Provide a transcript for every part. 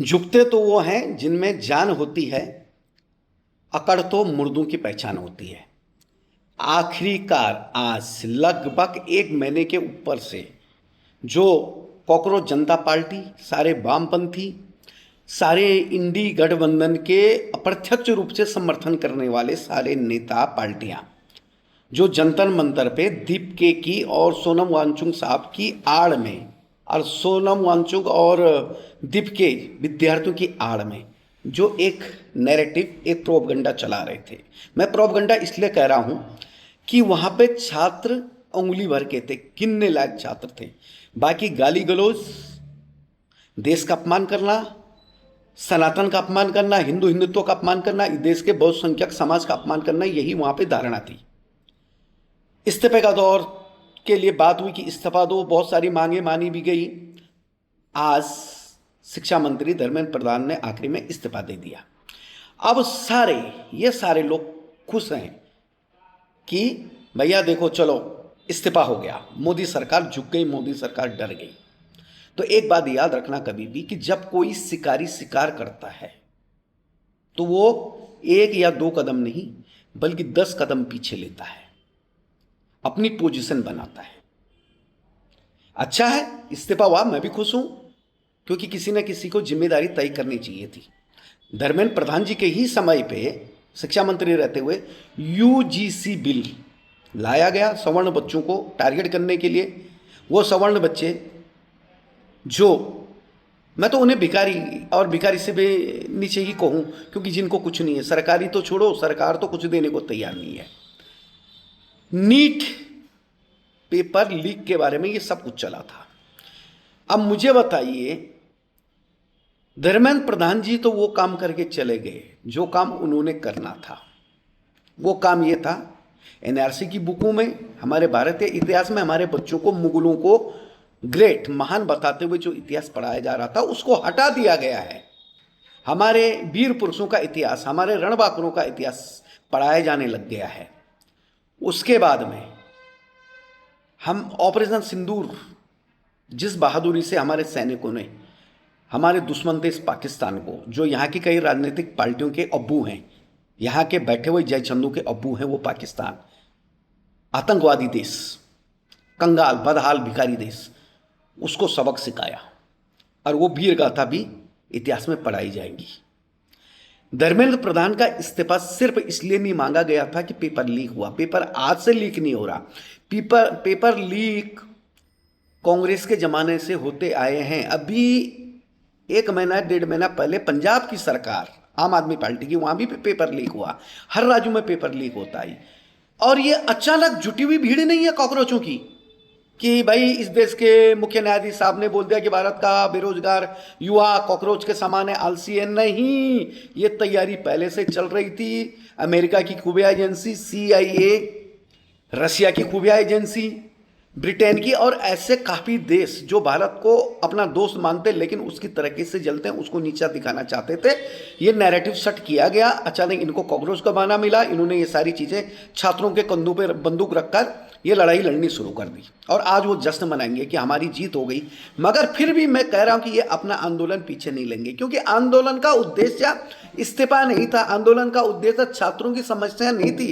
झुकते तो वो हैं जिनमें जान होती है, अकड़ तो मुर्दों की पहचान होती है। आखिरकार आज लगभग 1 महीने के ऊपर से जो कॉकरोच जनता पार्टी, सारे वामपंथी, सारे इंडी गठबंधन के अप्रत्यक्ष रूप से समर्थन करने वाले सारे नेता पार्टियां जो जंतर मंतर पे दीपके की और सोनम वांगचुक साहब की आड़ में, और सोनम वांगचुक और दीपके विद्यार्थियों की आड़ में जो एक नैरेटिव, एक प्रोपगंडा चला रहे थे। मैं प्रोपगंडा इसलिए कह रहा हूं कि वहां पे छात्र उंगली भर के थे, गिनने लायक छात्र थे। बाकी गाली गलौज, देश का अपमान करना, सनातन का अपमान करना, हिंदुत्व का अपमान करना, देश के बहुसंख्यक समाज का अपमान करना, यही वहां पे धारणा थी। इस्तीफे का दौर के लिए बात हुई कि इस्तीफा दो, बहुत सारी मांगे मानी भी गई। आज शिक्षा मंत्री धर्मेंद्र प्रधान ने आखिरी में इस्तीफा दे दिया। अब ये सारे लोग खुश हैं कि भैया देखो चलो इस्तीफा हो गया, मोदी सरकार झुक गई, मोदी सरकार डर गई। तो एक बात याद रखना कभी भी कि जब कोई शिकारी शिकार करता है तो वो 1 या 2 कदम नहीं बल्कि 10 कदम पीछे लेता है, अपनी पोजीशन बनाता है। अच्छा है इस्तीफा हुआ, मैं भी खुश हूं, क्योंकि किसी न किसी को जिम्मेदारी तय करनी चाहिए थी। धर्मेंद्र प्रधान जी के ही समय पे शिक्षा मंत्री रहते हुए यूजीसी बिल लाया गया सवर्ण बच्चों को टारगेट करने के लिए। वो सवर्ण बच्चे जो, मैं तो उन्हें भिखारी और भिखारी से भी नीचे ही कहूँ, क्योंकि जिनको कुछ नहीं है, सरकारी तो छोड़ो, सरकार तो कुछ देने को तैयार नहीं है। नीट पेपर लीक के बारे में ये सब कुछ चला था। अब मुझे बताइए, धर्मेंद्र प्रधान जी तो वो काम करके चले गए जो काम उन्होंने करना था। वो काम ये था, एनआरसी की बुकों में, हमारे भारतीय इतिहास में हमारे बच्चों को मुगलों को ग्रेट, महान बताते हुए जो इतिहास पढ़ाया जा रहा था उसको हटा दिया गया है। हमारे वीर पुरुषों का इतिहास, हमारे रणबांकुरों का इतिहास पढ़ाया जाने लग गया है। उसके बाद में हम ऑपरेशन सिंदूर, जिस बहादुरी से हमारे सैनिकों ने हमारे दुश्मन देश पाकिस्तान को, जो यहाँ की कई राजनीतिक पार्टियों के अब्बू हैं, यहाँ के बैठे हुए जयचंदू के अब्बू हैं, वो पाकिस्तान आतंकवादी देश, कंगाल बदहाल भिखारी देश, उसको सबक सिखाया। और वो वीर गाथा भी इतिहास में पढ़ाई जाएगी। धर्मेंद्र प्रधान का इस्तीफा सिर्फ इसलिए नहीं मांगा गया था कि पेपर लीक हुआ। पेपर आज से लीक नहीं हो रहा। पेपर लीक कांग्रेस के जमाने से होते आए हैं। अभी 1 महीना 1.5 महीना पहले पंजाब की सरकार, आम आदमी पार्टी की, वहां भी पेपर लीक हुआ। हर राज्य में पेपर लीक होता है। और ये अचानक जुटी हुई भीड़ नहीं है कॉकरोचों की कि भाई इस देश के मुख्य न्यायाधीश साहब ने बोल दिया कि भारत का बेरोजगार युवा कॉकरोच के समान है, आलसी है। नहीं, ये तैयारी पहले से चल रही थी। अमेरिका की खुफिया एजेंसी CIA, रशिया की खुफिया एजेंसी, ब्रिटेन की, और ऐसे काफ़ी देश जो भारत को अपना दोस्त मानते लेकिन उसकी तरक्की से जलते हैं, उसको नीचा दिखाना चाहते थे। ये नैरेटिव सेट किया गया। अचानक इनको कॉकरोच का बहाना मिला, इन्होंने ये सारी चीज़ें छात्रों के कंधों पर बंदूक रखकर ये लड़ाई लड़नी शुरू कर दी। और आज वो जश्न मनाएंगे कि हमारी जीत हो गई। मगर फिर भी मैं कह रहा हूं कि ये अपना आंदोलन पीछे नहीं लेंगे, क्योंकि आंदोलन का उद्देश्य इस्तीफा नहीं था। आंदोलन का उद्देश्य छात्रों की समस्या नहीं थी।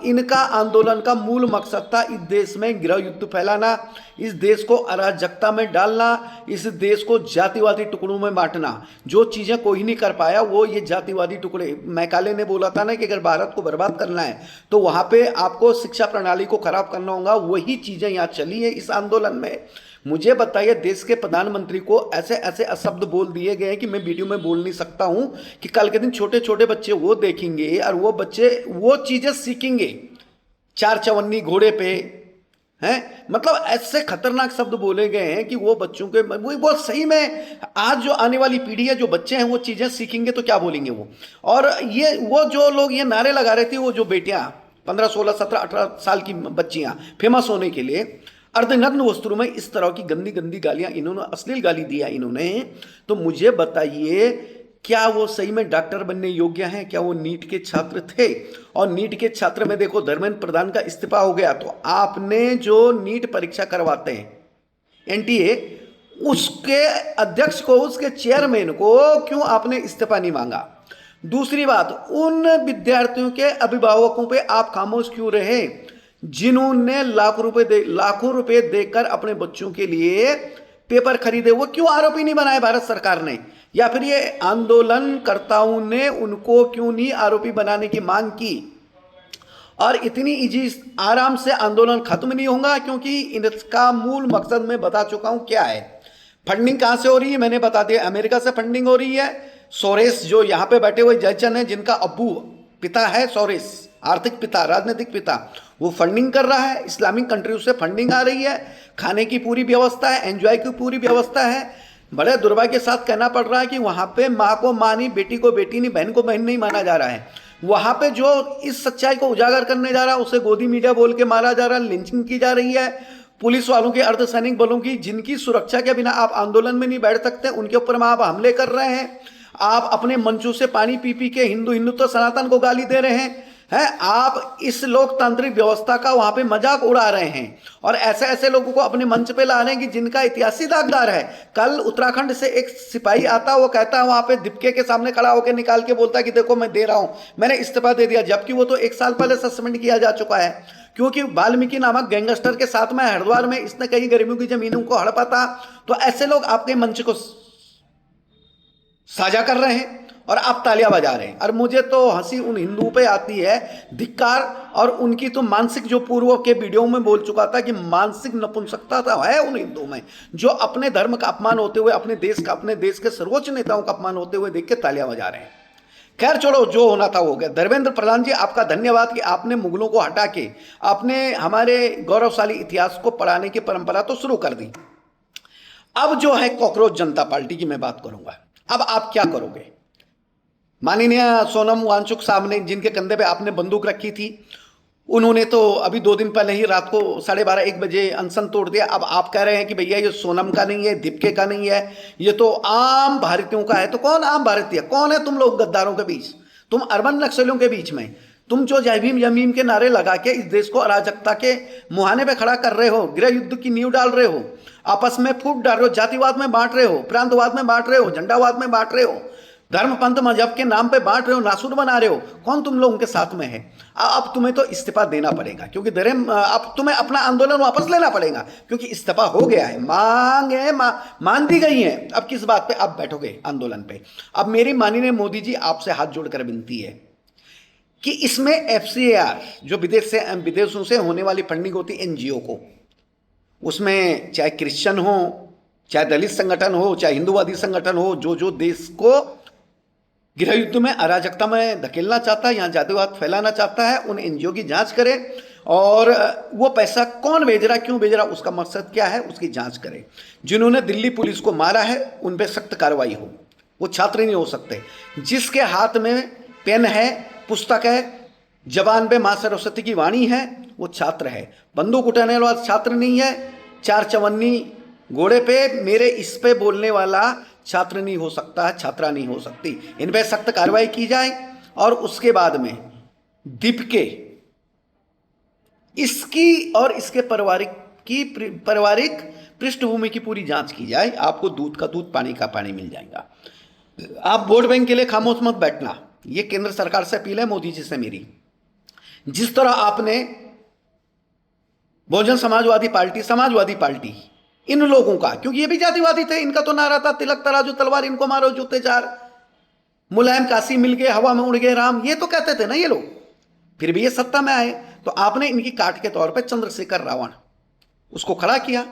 इनका आंदोलन का मूल मकसद था इस देश में गृह युद्ध फैलाना, इस देश को अराजकता में डालना, इस देश को जातिवादी टुकड़ों में बांटना। जो चीज़ें कोई नहीं कर पाया वो ये जातिवादी टुकड़े। मैकाले ने बोला था ना कि अगर भारत को बर्बाद करना है तो वहाँ पे आपको शिक्षा प्रणाली को खराब करना होगा। वही चीज़ें यहाँ चली है इस आंदोलन में। मुझे बताइए, देश के प्रधानमंत्री को ऐसे ऐसे अशब्द बोल दिए गए हैं कि मैं वीडियो में बोल नहीं सकता हूं, कि कल के दिन छोटे छोटे बच्चे वो देखेंगे और वो बच्चे वो चीजें सीखेंगे। 4 चवन्नी घोड़े पे हैं, मतलब ऐसे खतरनाक शब्द बोले गए हैं कि वो बच्चों के, वो सही में आज जो आने वाली पीढ़ी है, जो बच्चे हैं, वो चीजें सीखेंगे तो क्या बोलेंगे वो। और ये वो जो लोग ये नारे लगा रहे थे, वो जो बेटियां 15 16 17 18 साल की बच्चियां फेमस होने के लिए अर्धनग्न वस्त्रों में इस तरह की गंदी गंदी गालियां, इन्होंने अश्लील गाली दिया इन्होंने, तो मुझे बताइए क्या वो सही में डॉक्टर बनने योग्य हैं? क्या वो नीट के छात्र थे? और नीट के छात्र में देखो, धर्मेंद्र प्रधान का इस्तीफा हो गया तो आपने जो नीट परीक्षा करवाते हैं NTA, उसके अध्यक्ष को, उसके चेयरमैन को क्यों आपने इस्तीफा नहीं मांगा? दूसरी बात, उन विद्यार्थियों के अभिभावकों पे आप खामोश क्यों रहे जिन्होंने लाखों रुपए देकर अपने बच्चों के लिए पेपर खरीदे? वो क्यों आरोपी नहीं बनाए भारत सरकार ने, या फिर ये आंदोलनकर्ताओं ने उनको क्यों नहीं आरोपी बनाने की मांग की? और इतनी इजी आराम से आंदोलन खत्म नहीं होगा, क्योंकि इसका मूल मकसद मैं बता चुका हूं क्या है। फंडिंग कहां से हो रही है मैंने बता दिया, अमेरिका से फंडिंग हो रही है। सोरेस जो यहां पे बैठे हुए जयचंद हैं, जिनका अब्बू पिता है सोरेस, आर्थिक पिता, राजनीतिक पिता, वो फंडिंग कर रहा है। इस्लामिक कंट्रीज से फंडिंग आ रही है, खाने की पूरी व्यवस्था है, एंजॉय की पूरी व्यवस्था है। बड़े दुर्भाग्य के साथ कहना पड़ रहा है कि वहां पे माँ को माँ नहीं, बेटी को बेटी नहीं, बहन को बहन नहीं माना जा रहा है। वहां पे जो इस सच्चाई को उजागर करने जा रहा है उसे गोदी मीडिया बोल के मारा जा रहा है, लिंचिंग की जा रही है। पुलिस वालों की, अर्धसैनिक बलों की, जिनकी सुरक्षा के बिना आप आंदोलन में नहीं बैठ सकते, उनके ऊपर आप हमले कर रहे हैं। आप अपने मंचों से पानी पी पी के हिंदुत्व सनातन को गाली दे रहे हैं। आप इस लोकतांत्रिक व्यवस्था का वहां पे मजाक उड़ा रहे हैं और ऐसे ऐसे लोगों को अपने मंच पे ला रहे हैं कि जिनका इतिहासी दागदार है। कल उत्तराखंड से एक सिपाही आता, वो कहता है वहां पे दीपके के सामने खड़ा होकर निकाल के बोलता है कि देखो मैं दे रहा हूं, मैंने इस्तीफा दे दिया, जबकि वो तो 1 साल पहले सस्पेंड किया जा चुका है, क्योंकि वाल्मीकि नामक गैंगस्टर के साथ में हरिद्वार में इसने कई गरीबों की जमीनों को हड़पा था। तो ऐसे लोग आपके मंच को साझा कर रहे हैं और आप तालियां बजा रहे हैं। और मुझे तो हंसी उन हिंदुओं पे आती है, धिक्कार। और उनकी तो मानसिक, जो पूर्व के वीडियो में बोल चुका था कि मानसिक नपुंसकता था है उन हिंदुओं में, जो अपने धर्म का अपमान होते हुए, अपने देश के सर्वोच्च नेताओं का अपमान होते हुए देख के तालियां बजा रहे हैं। खैर छोड़ो, जो होना था हो गया। धर्मेंद्र प्रधान जी, आपका धन्यवाद कि आपने मुगलों को हटा के आपने हमारे गौरवशाली इतिहास को पढ़ाने की परंपरा तो शुरू कर दी। अब जो है कॉकरोच जनता पार्टी की मैं बात करूंगा। अब आप क्या करोगे? माननीय सोनम वांगचुक साहब ने, जिनके कंधे पे आपने बंदूक रखी थी, उन्होंने तो अभी 2 दिन पहले ही रात को 12:30-1 बजे अनशन तोड़ दिया। अब आप कह रहे हैं कि भैया ये सोनम का नहीं है, दीपके का नहीं है, ये तो आम भारतीयों का है। तो कौन आम भारतीय? कौन है तुम लोग गद्दारों के बीच? तुम अर्बन नक्सलियों के बीच में, तुम जो जय भीम यमीम के नारे लगा के इस देश को अराजकता के मुहाने पे खड़ा कर रहे हो, गृह युद्ध की नींव डाल रहे हो, आपस में फूट डाल रहे हो, जातिवाद में बांट रहे हो, प्रांतवाद में बांट रहे हो, झंडावाद में बांट रहे हो, धर्म पंथ मजहब के नाम पे बांट रहे हो, नासूर बना रहे हो। कौन तुम लोग उनके साथ में है? अब तुम्हें तो इस्तीफा देना पड़ेगा, क्योंकि अब तुम्हें अपना आंदोलन वापस लेना पड़ेगा, क्योंकि इस्तीफा हो गया है, मान दी गई है। अब किस बात पे आप बैठोगे आंदोलन पे? अब मेरी माननीय मोदी जी, आपसे हाथ जोड़कर विनती है कि इसमें FCAR, जो विदेशों से होने वाली फंडिंग होती है NGO को, उसमें चाहे क्रिश्चियन हो, चाहे दलित संगठन हो, चाहे हिंदूवादी संगठन हो, जो देश को गृह युद्ध में, अराजकता में धकेलना चाहता है, यहाँ जातिवाद फैलाना चाहता है, उन NGO की जांच करे। और वो पैसा कौन भेज रहा, क्यों भेज रहा, उसका मकसद क्या है, उसकी जांच करे। जिन्होंने दिल्ली पुलिस को मारा है उन पर सख्त कार्रवाई हो। वो छात्र नहीं हो सकते। जिसके हाथ में पेन है, पुस्तक है, जबान पे माँ सरस्वती की वाणी है, वो छात्र है। बंदूक उठाने वाला छात्र नहीं है। 4 चवन्नी घोड़े पे मेरे इस पे बोलने वाला छात्र नहीं हो सकता है, छात्रा नहीं हो सकती। इन पे सख्त कार्रवाई की जाए और उसके बाद में दीपके, इसकी और इसके पारिवारिक पृष्ठभूमि की पूरी जांच की जाए। आपको दूध का दूध, पानी का पानी मिल जाएगा। आप वोट बैंक के लिए खामोश मत बैठना। ये केंद्र सरकार से अपील है, मोदी जी से मेरी। जिस तरह आपने बहुजन समाजवादी पार्टी इन लोगों का, क्योंकि ये भी जातिवादी थे, इनका तो नारा था तिलक तराजू तलवार, इनको मारो जूते चार, मुलायम काशी मिल गए, हवा में उड़ गए राम, ये तो कहते थे ना ये लोग। फिर भी ये सत्ता में आए तो आपने इनकी काट के तौर पे चंद्रशेखर रावण, उसको खड़ा किया।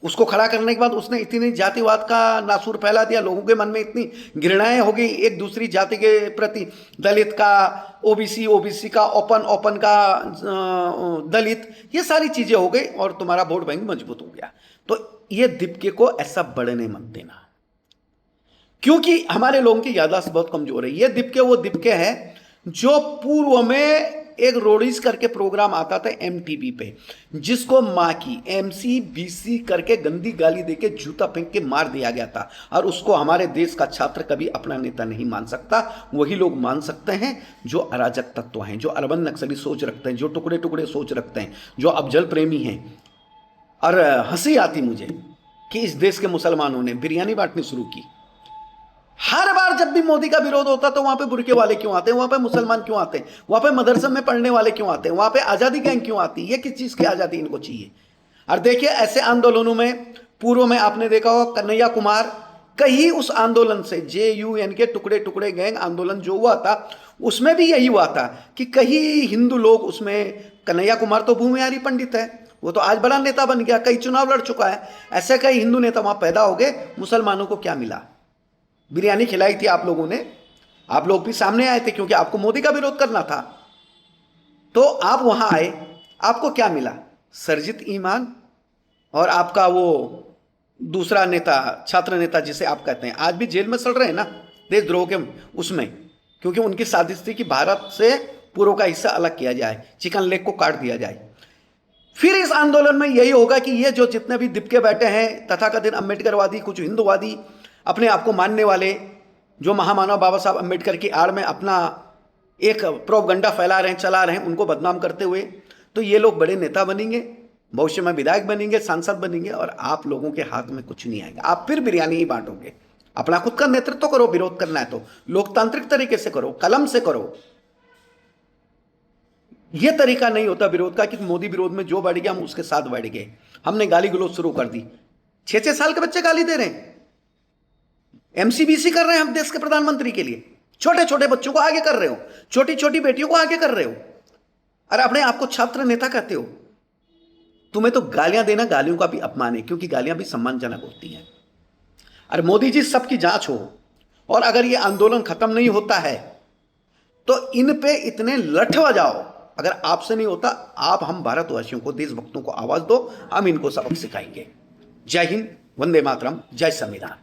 उसको खड़ा करने के बाद उसने इतनी जातिवाद का नासूर फैला दिया, लोगों के मन में इतनी घृणाएं हो गई एक दूसरी जाति के प्रति, दलित का ओबीसी का, ओपन का दलित, ये सारी चीजें हो गई और तुम्हारा वोट बैंक मजबूत हो गया। तो ये दीपके को ऐसा बढ़ने मत देना, क्योंकि हमारे लोगों की याददाश्त बहुत कमजोर है। ये दीपके वो दीपके है जो पूर्व में एक रोडीज करके प्रोग्राम आता था MTV पे, जिसको मां की MCBC करके गंदी गाली देके जूता फेंक के मार दिया गया था। और उसको हमारे देश का छात्र कभी अपना नेता नहीं मान सकता। वही लोग मान सकते हैं जो अराजक तत्व हैं, जो अर्बन नक्सली सोच रखते हैं, जो टुकड़े टुकड़े सोच रखते हैं, जो अफजल प्रेमी हैं। और हंसी आती मुझे कि इस देश के मुसलमानों ने बिरयानी बांटनी शुरू की। हर बार जब भी मोदी का विरोध होता तो वहां पे बुरके वाले क्यों आते हैं, वहां पे मुसलमान क्यों आते हैं, वहां पे मदरसे में पढ़ने वाले क्यों आते हैं, वहां पे आजादी गैंग क्यों आती है? ये किस चीज की आजादी इनको चाहिए? और देखिए ऐसे आंदोलनों में पूर्व में आपने देखा होगा कन्हैया कुमार, कहीं उस आंदोलन से JUN के टुकड़े टुकड़े गैंग आंदोलन जो हुआ था उसमें भी यही हुआ था कि कहीं हिंदू लोग उसमें, कन्हैया कुमार तो भूमिहारी पंडित है, वो तो आज बड़ा नेता बन गया, कई चुनाव लड़ चुका है, ऐसे कई हिंदू नेता वहां पैदा हो गए। मुसलमानों को क्या मिला? बिरयानी खिलाई थी आप लोगों ने, आप लोग भी सामने आए थे क्योंकि आपको मोदी का विरोध करना था, तो आप वहां आए, आपको क्या मिला? सरजित ईमान और आपका वो दूसरा नेता, छात्र नेता जिसे आप कहते हैं, आज भी जेल में सड़ रहे हैं ना देशद्रोह के उसमें, क्योंकि उनकी साजिश थी कि भारत से पूर्व का हिस्सा अलग किया जाए, चिकन लेग को काट दिया जाए। फिर इस आंदोलन में यही होगा कि ये जो जितने भी दिपके बैठे हैं तथाकथित अम्बेडकरवादी, कुछ हिंदूवादी, अपने आप को मानने वाले, जो महामानव बाबा साहब अम्बेडकर की आड़ में अपना एक प्रोपगंडा फैला रहे हैं, चला रहे हैं, उनको बदनाम करते हुए, तो ये लोग बड़े नेता बनेंगे, भविष्य में विधायक बनेंगे, सांसद बनेंगे, और आप लोगों के हाथ में कुछ नहीं आएगा। आप फिर बिरयानी ही बांटोगे। अपना खुद का नेतृत्व करो, विरोध करना है तो लोकतांत्रिक तरीके से करो, कलम से करो। यह तरीका नहीं होता विरोध का कि मोदी विरोध में जो बढ़ गया हम उसके साथ बढ़ गए, हमने गाली गलौज शुरू कर दी। 6-6 साल के बच्चे गाली दे रहे हैं, MCBC कर रहे हैं हम देश के प्रधानमंत्री के लिए, छोटे छोटे बच्चों को आगे कर रहे हो, छोटी छोटी बेटियों को आगे कर रहे हो, अरे अपने आपको छात्र नेता कहते हो। तुम्हें तो गालियां देना गालियों का भी अपमान है, क्योंकि गालियां भी सम्मानजनक होती हैं। अरे मोदी जी सबकी जांच हो, और अगर ये आंदोलन खत्म नहीं होता है तो इन पे इतने लठ बजाओ, अगर आपसे नहीं होता, आप हम भारतवासियों को, देशभक्तों को आवाज दो, हम इनको सबक सिखाएंगे। जय हिंद, वंदे मातरम, जय संविधान।